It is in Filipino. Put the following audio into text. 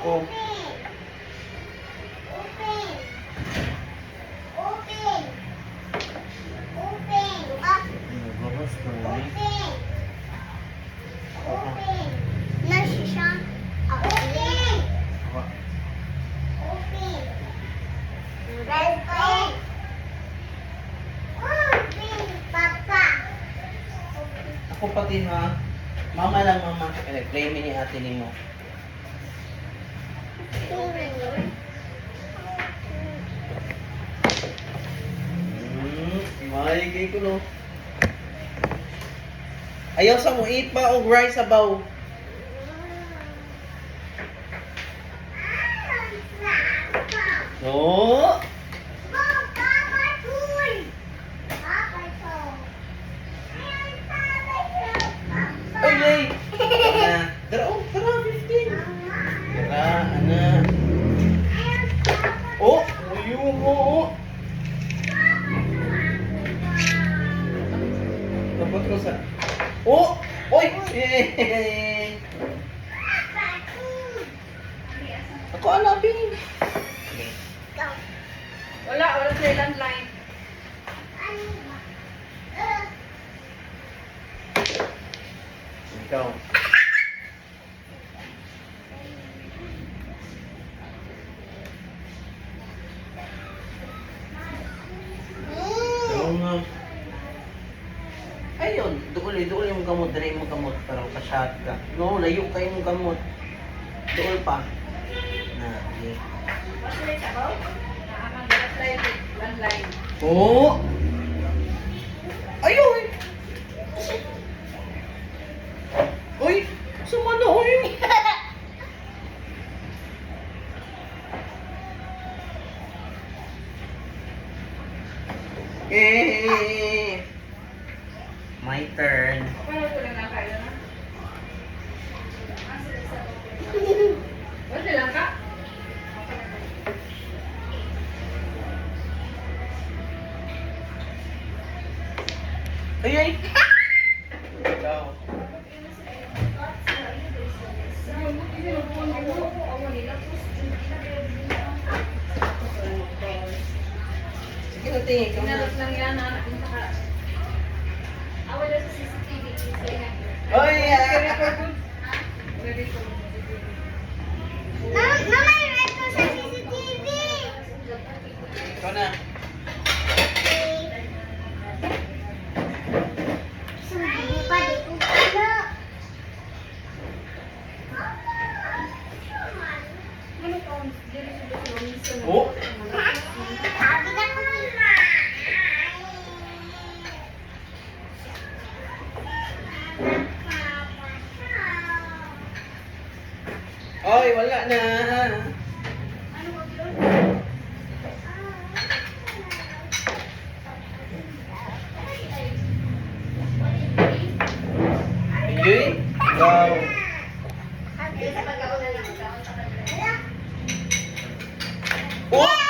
Oh. Nagbabas na eh. Ako pati ha. Mama lang mama. Play me ni ate ni mo. Maligay ko no. Ayaw sa mo eat pa og rice sabaw. No. Oy, Jay. Tara, oh, tara, 15. Tara, ana. Oh, ayun mo. Dapat ko sa... Oh! Oy! Ako alapin. Wala sa landline. Ikaw. Ayun, dool yung gamot, dali mo gamot, parang ka-shot ka. No, layo kayo yung gamot. Dool pa. Na, okay. Wala sa baw? Nakakagalat landline. Oo! Ayun! Uy! Sumano, uy! My turn. Paano ko lang nakaya na? Wala lang ka? Ay, ay! Ikaw. Sige na, tingin ka na. Inarot lang yan, anak yung saka. Wala sa CCTV. Oy! Ikaw na. Oh! Oy, wala na. Ayun. Wow. Oh!